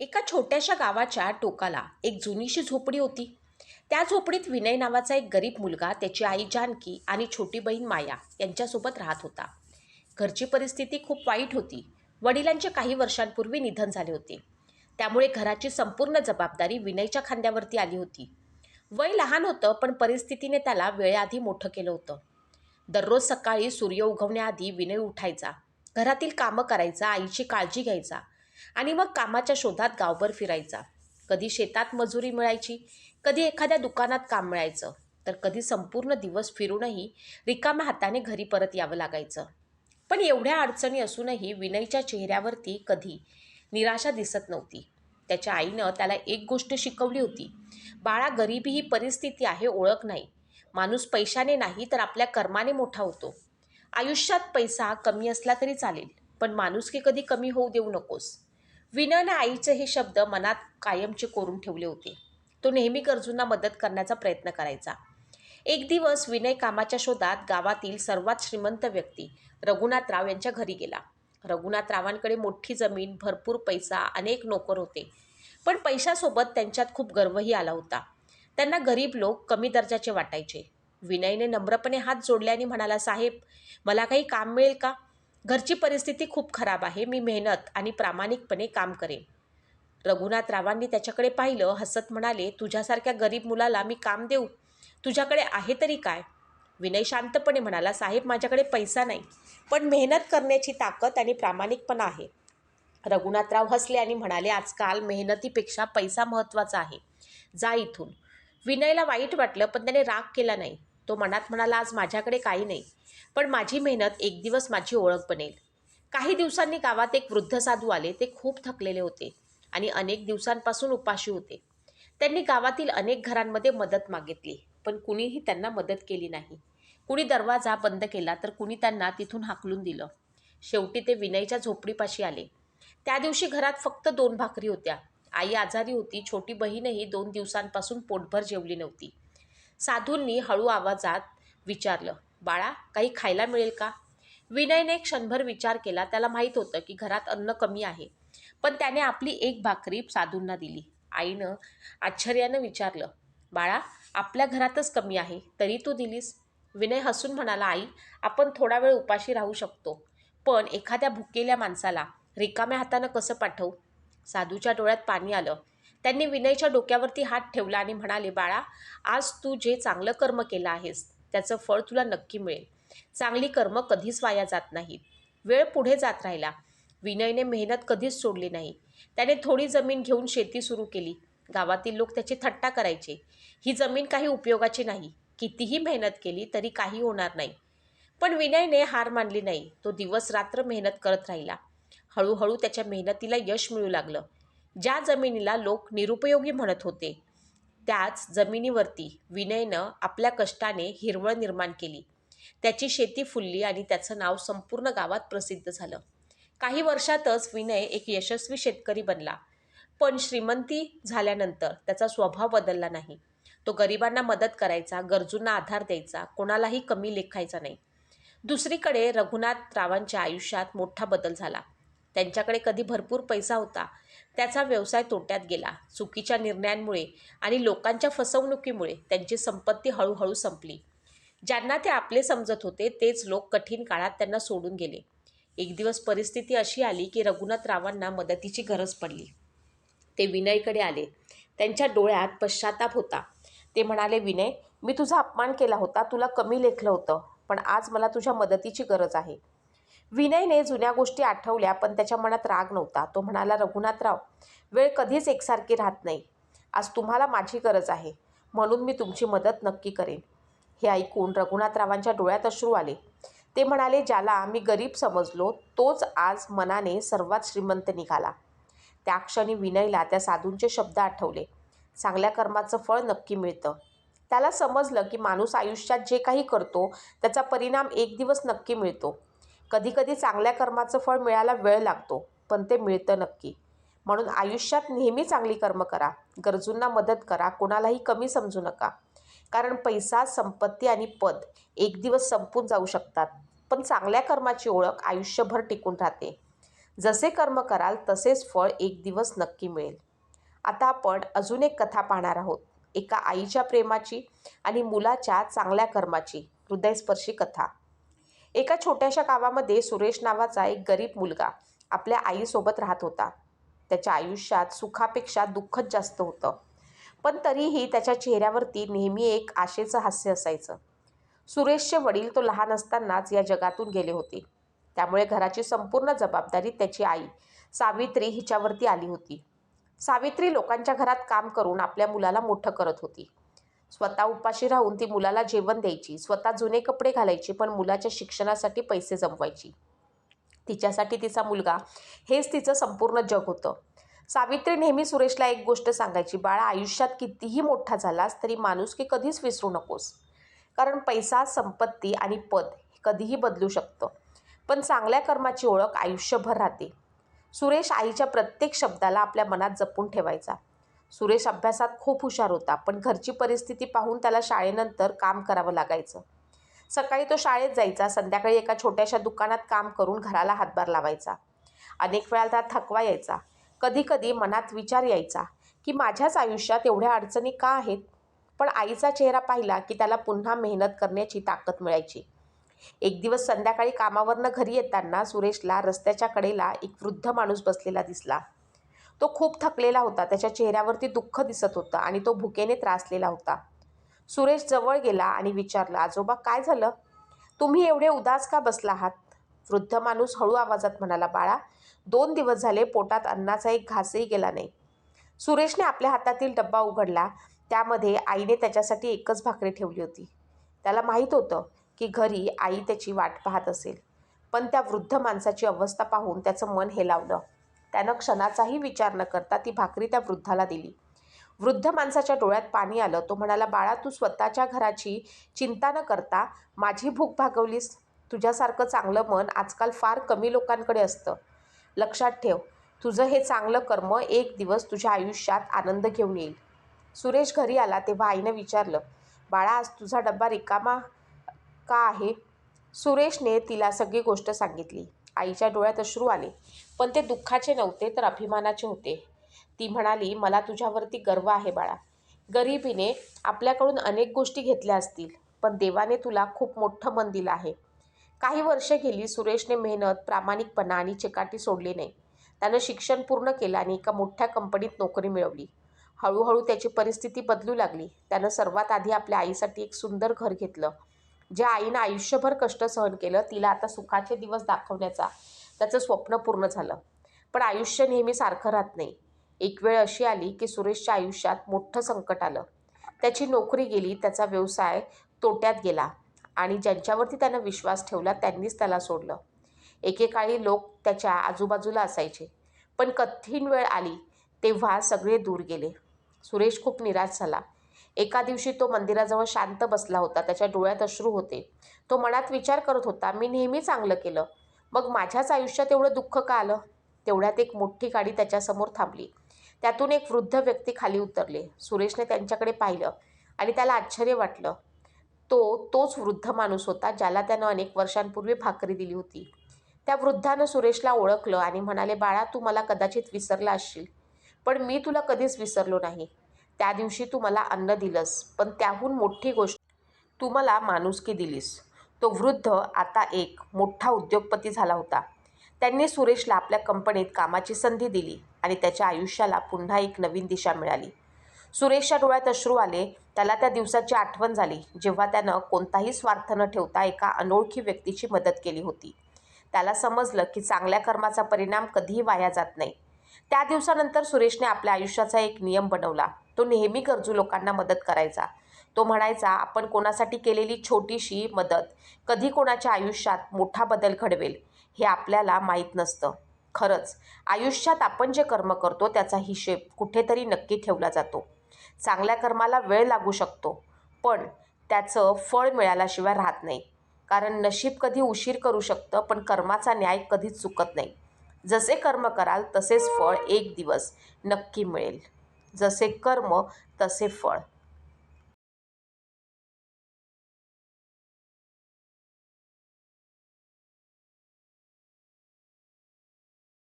एका छोट्याशा गावाच्या टोकाला एक जुनीशी झोपडी होती. त्या झोपडीत विनय नावाचा एक गरीब मुलगा, त्याची आई जानकी आणि छोटी बहीण माया यांच्यासोबत राहत होता. घरची परिस्थिती खूप वाईट होती. वडिलांचे काही वर्षांपूर्वी निधन झाले होते. त्यामुळे घराची संपूर्ण जबाबदारी विनयच्या खांद्यावरती आली होती. वय लहान होतं, पण परिस्थितीने त्याला वेळेआधी मोठं केलं होतं. दररोज सकाळी सूर्य उगवण्याआधी विनय उठायचा, घरातील कामं करायचा, आईची काळजी घ्यायचा आणि मग कामाच्या शोधात गावभर फिरायचा. कधी शेतात मजुरी मिळायची, कधी एखाद्या दुकानात काम मिळायचं, तर कधी संपूर्ण दिवस फिरूनही रिकाम्या हाताने घरी परत यावं लागायचं. पण एवढ्या अडचणी असूनही विनयच्या चेहऱ्यावरती कधी निराशा दिसत नव्हती. त्याच्या आईनं त्याला एक गोष्ट शिकवली होती, बाळा, गरिबी ही परिस्थिती आहे, ओळख नाही. माणूस पैशाने नाही तर आपल्या कर्माने मोठा होतो. आयुष्यात पैसा कमी असला तरी चालेल, पण माणुसकी कधी कमी होऊ देऊ नकोस. विनयने आईचे हे शब्द मनात कायमचे कोरून ठेवले होते. तो नेहमी गरजूंना मदत करण्याचा प्रयत्न करायचा. एक दिवस विनय कामाच्या शोधात गावातील सर्वात श्रीमंत व्यक्ती रघुनाथराव यांच्या घरी गेला. रघुनाथरावांकडे मोठी जमीन, भरपूर पैसा, अनेक नोकर होते. पण पैशासोबत त्यांच्यात खूप गर्वही आला होता. त्यांना गरीब लोक कमी दर्जाचे वाटायचे. विनयने नम्रपणे हात जोडल्याने म्हणाला, साहेब, मला काही काम मिळेल का? घरची परिस्थिती खूप खराब आहे. मी मेहनत आणि प्रामाणिकपणे काम करेन. रघुनाथरावांनी त्याच्याकडे पाहिलं, हसत म्हणाले, तुझ्यासारख्या गरीब मुलाला मी काम देऊ? तुझ्याकडे आहे तरी काय? विनय शांतपणे म्हणाला, साहेब, माझ्याकडे पैसा नाही, पण मेहनत करण्याची ताकद आणि प्रामाणिकपणा आहे. रघुनाथराव हसले आणि म्हणाले, आजकाल मेहनतीपेक्षा पैसा महत्त्वाचा आहे. जा इथून. विनयला वाईट वाटलं, पण त्याने राग केला नाही. तो मनात म्हणाला, आज माझ्याकडे काही नाही, पण माझी मेहनत एक दिवस माझी ओळख बनेल. काही दिवसांनी गावात एक वृद्ध साधू आले. ते खूप थकलेले होते आणि अनेक दिवसांपासून उपाशी होते. त्यांनी गावातील अनेक घरांमध्ये मदत मागितली, पण कुणीही त्यांना मदत केली नाही. कुणी दरवाजा बंद केला, तर कुणी त्यांना तिथून हाकलून दिलं. शेवटी ते विनयच्या झोपडीपाशी आले. त्या दिवशी घरात फक्त 2 भाकरी होत्या. आई आजारी होती. छोटी बहीणही 2 दिवसांपासून पोटभर जेवली नव्हती. साधूंनी हळू आवाजात विचारलं, बाळा, काही खायला मिळेल का? विनयने क्षणभर विचार केला. त्याला माहीत होतं की घरात अन्न कमी आहे, पण त्याने आपली एक भाकरी साधूंना दिली. आईनं आश्चर्यानं विचारलं, बाळा, आपल्या घरातच कमी आहे, तरी तू दिलीस? विनय हसून म्हणाला, आई, आपण थोडा वेळ उपाशी राहू शकतो, पण एखाद्या भुकेल्या माणसाला रिकाम्या हातानं कसं पाठवू? साधूच्या डोळ्यात पाणी आलं. त्यांनी विनयच्या डोक्यावरती हात ठेवला आणि म्हणाले, बाळा, आज तू जे चांगलं कर्म केलं आहेस, त्याचं फळ तुला नक्की मिळेल. चांगली कर्म कधीच वाया जात नाहीत. वेळ पुढे जात राहिला. विनयने मेहनत कधीच सोडली नाही. त्याने थोडी जमीन घेऊन शेती सुरू केली. गावातील लोक त्याची थट्टा करायचे, ही जमीन काही उपयोगाची नाही, कितीही मेहनत केली तरी काही होणार नाही. पण विनयने हार मानली नाही. तो दिवस रात्र मेहनत करत राहिला. हळूहळू त्याच्या मेहनतीला यश मिळू लागलं. ज्या जमिनीला लोक निरुपयोगी म्हणत होते, त्याच जमिनीवरती विनयनं आपल्या कष्टाने हिरवळ निर्माण केली. त्याची शेती फुलली आणि त्याचं नाव संपूर्ण गावात प्रसिद्ध झालं. काही वर्षातच विनय एक यशस्वी शेतकरी बनला. पण श्रीमंती झाल्यानंतर त्याचा स्वभाव बदलला नाही. तो गरिबांना मदत करायचा, गरजूंना आधार द्यायचा, कोणालाही कमी लेखायचा नाही. दुसरीकडे रघुनाथरावांच्या आयुष्यात मोठा बदल झाला. त्यांच्याकडे कधी भरपूर पैसा होता, त्याचा व्यवसाय तोट्यात गेला. चुकीच्या निर्णयांमुळे आणि लोकांच्या फसवणुकीमुळे त्यांची संपत्ती हळूहळू संपली. ज्यांना ते आपले समजत होते, तेच लोक कठीण काळात त्यांना सोडून गेले. एक दिवस परिस्थिती अशी आली की रघुनाथरावांना मदतीची गरज पडली. ते विनयकडे आले. त्यांच्या डोळ्यात पश्चाताप होता. ते म्हणाले, विनय, मी तुझा अपमान केला होता, तुला कमी लेखलं होतं, पण आज मला तुझ्या मदतीची गरज आहे. विनयने जुन्या गोष्टी आठवल्या, पण त्याच्या मनात राग नव्हता. तो म्हणाला, रघुनाथराव, वेळ कधीच एकसारखी राहत नाही. आज तुम्हाला माझी गरज आहे, म्हणून मी तुमची मदत नक्की करेन. हे ऐकून रघुनाथरावांच्या डोळ्यात अश्रू आले. ते म्हणाले, ज्याला मी गरीब समजलो, तोच आज मनाने सर्वात श्रीमंत निघाला. त्या क्षणी विनयला त्या साधूंचे शब्द आठवले, चांगल्या कर्माचं फळ नक्की मिळतं. त्याला समजलं की माणूस आयुष्यात जे काही करतो, त्याचा परिणाम एक दिवस नक्की मिळतो. कधीकधी चांगल्या कर्माचं फळ मिळायला वेळ लागतो, पण ते मिळतं नक्की. म्हणून आयुष्यात नेहमी चांगली कर्म करा, गरजूंना मदत करा, कोणालाही कमी समजू नका. कारण पैसा, संपत्ती आणि पद एक दिवस संपून जाऊ शकतात, पण चांगल्या कर्माची ओळख आयुष्यभर टिकून राहते. जसे कर्म कराल तसेच फळ एक दिवस नक्की मिळेल. आता आपण अजून एक कथा पाहणार आहोत. एका आईच्या प्रेमाची आणि मुलाच्या चांगल्या कर्माची हृदयस्पर्शी कथा. एका छोट्याशा गावामध्ये सुरेश नावाचा एक गरीब मुलगा आपल्या आईसोबत राहत होता. त्याच्या आयुष्यात सुखापेक्षा दुःखच जास्त होतं. पण तरीही त्याच्या चेहऱ्यावरती नेहमी एक आशेचं हास्य असायचं. सुरेशचे वडील तो लहान असतानाच या जगातून गेले होते. त्यामुळे घराची संपूर्ण जबाबदारी त्याची आई सावित्री हिच्यावरती आली होती. सावित्री लोकांच्या घरात काम करून आपल्या मुलाला मोठं करत होती. स्वतः उपाशी राहून ती मुलाला जेवण द्यायची, स्वतः जुने कपडे घालायची, पण मुलाच्या शिक्षणासाठी पैसे जमवायची. तिच्यासाठी तिचा मुलगा हेच तिचं संपूर्ण जग होतं. सावित्री नेहमी सुरेशला एक गोष्ट सांगायची, बाळा, आयुष्यात कितीही मोठा झालास तरी माणुसकी कधीच विसरू नकोस. कारण पैसा, संपत्ती आणि पद कधीही बदलू शकतं, पण चांगल्या कर्माची ओळख आयुष्यभर राहते. सुरेश आईच्या प्रत्येक शब्दाला आपल्या मनात जपून ठेवायचा. सुरेश अभ्यासात खूप हुशार होता, पण घरची परिस्थिती पाहून त्याला शाळेनंतर काम करावं लागायचं. सकाळी तो शाळेत जायचा, संध्याकाळी एका छोट्याशा दुकानात काम करून घराला हातभार लावायचा. अनेक वेळा त्याला थकवा यायचा. कधीकधी मनात विचार यायचा की माझ्याच आयुष्यात एवढ्या अडचणी का आहेत. पण आईचा चेहरा पाहिला की त्याला पुन्हा मेहनत करण्याची ताकद मिळायची. एक दिवस संध्याकाळी कामावरनं घरी येताना सुरेशला रस्त्याच्या कडेला एक वृद्ध माणूस बसलेला दिसला. तो खूप थकलेला होता. त्याच्या चेहऱ्यावरती दुःख दिसत होतं आणि तो भुकेने त्रासलेला होता. सुरेश जवळ गेला आणि विचारलं, आजोबा, काय झालं? तुम्ही एवढे उदास का बसला आहात? वृद्ध माणूस हळू आवाजात म्हणाला, बाळा, 2 दिवस झाले पोटात अन्नाचा एक घासही गेला नाही. सुरेशने आपल्या हातातील डब्बा उघडला. त्यामध्ये आईने त्याच्यासाठी एकच भाकरी ठेवली होती. त्याला माहीत होतं की घरी आई त्याची वाट पाहत असेल, पण त्या वृद्ध माणसाची अवस्था पाहून त्याचं मन हेलावलं. त्यानं क्षणाचाही विचार न करता ती भाकरी त्या वृद्धाला दिली. वृद्ध माणसाच्या डोळ्यात पाणी आलं. तो म्हणाला, बाळा, तू स्वतःच्या घराची चिंता न करता माझी भूक भागवलीस. तुझ्यासारखं चांगलं मन आजकाल फार कमी लोकांकडे असतं. लक्षात ठेव, तुझं हे चांगलं कर्म एक दिवस तुझ्या आयुष्यात आनंद घेऊन येईल. सुरेश घरी आला तेव्हा आईनं विचारलं, बाळा, आज तुझा डब्बा रिकामा का आहे? सुरेशने तिला सगळी गोष्ट सांगितली. आईच्या डोळ्यात अश्रू आले, पण ते दुःखाचे नव्हते तर अभिमानाचे होते. ती म्हणाली, मला तुझ्यावरती गर्व आहे बाळा. गरिबीने आपल्याकडून अनेक गोष्टी घेतल्या असतील, पण देवाने तुला खूप मोठं मन दिलं आहे. काही वर्षे गेली. सुरेशने मेहनत, प्रामाणिकपणा आणि चिकाटी सोडली नाही. त्यानं शिक्षण पूर्ण केलं आणि एका मोठ्या कंपनीत नोकरी मिळवली. हळूहळू त्याची परिस्थिती बदलू लागली. त्यानं सर्वात आधी आपल्या आईसाठी एक सुंदर घर घेतलं. ज्या आईनं आयुष्यभर कष्ट सहन केलं, तिला आता सुखाचे दिवस दाखवण्याचा त्याचं स्वप्न पूर्ण झालं. पण आयुष्य नेहमी सारखं राहत नाही. एक वेळ अशी आली की सुरेशच्या आयुष्यात मोठं संकट आलं. त्याची नोकरी गेली, त्याचा व्यवसाय तोट्यात गेला आणि ज्यांच्यावरती त्यानं विश्वास ठेवला त्यांनीच त्याला सोडलं. एकेकाळी लोक त्याच्या आजूबाजूला असायचे, पण कठीण वेळ आली तेव्हा सगळे दूर गेले. सुरेश खूप निराश झाला. एका दिवशी तो मंदिराजवळ शांत बसला होता. त्याच्या डोळ्यात अश्रू होते. तो मनात विचार करत होता, मी नेहमी चांगलं केलं, मग माझ्याच आयुष्यात एवढं दुःख का आलं? तेवढ्यात एक मोठी गाडी त्याच्यासमोर थांबली. त्यातून एक वृद्ध व्यक्ती खाली उतरले. सुरेशने त्यांच्याकडे पाहिलं आणि त्याला आश्चर्य वाटलं. तोच वृद्ध माणूस होता ज्याला त्यानं अनेक वर्षांपूर्वी भाकरी दिली होती. त्या वृद्धानं सुरेशला ओळखलं आणि म्हणाले, बाळा, तू मला कदाचित विसरला असशील, पण मी तुला कधीच विसरलो नाही. त्या दिवशी तू मला अन्न दिलंस, पण त्याहून मोठी गोष्ट, तू मला माणुसकी दिलीस. तो वृद्ध आता एक मोठा उद्योगपती झाला होता. त्यांनी सुरेशला आपल्या कंपनीत कामाची संधी दिली आणि त्याच्या आयुष्याला पुन्हा एक नवीन दिशा मिळाली. सुरेशच्या डोळ्यात अश्रू आले. त्याला त्या दिवसाची आठवण झाली जेव्हा त्यानं कोणताही स्वार्थ न ठेवता एका अनोळखी व्यक्तीची मदत केली होती. त्याला समजलं की चांगल्या कर्माचा परिणाम कधीही वाया जात नाही. त्या दिवसानंतर सुरेशने आपल्या आयुष्याचा एक नियम बनवला. तो नेहमी गरजू लोकांना मदत करायचा. तो म्हणायचा, आपण कोणासाठी केलेली छोटीशी मदत कधी कोणाच्या आयुष्यात मोठा बदल घडवेल हे आपल्याला माहीत नसतं. खरंच आयुष्यात आपण जे कर्म करतो त्याचा हिशेब कुठेतरी नक्की ठेवला जातो. चांगल्या कर्माला वेळ लागू शकतो, पण त्याचं फळ मिळाल्याशिवाय राहत नाही. कारण नशीब कधी उशीर करू शकतं, पण कर्माचा न्याय कधीच चुकत नाही. जसे कर्म कराल तसेच फळ एक दिवस नक्की मिळेल. जसे कर्म तसे फळ.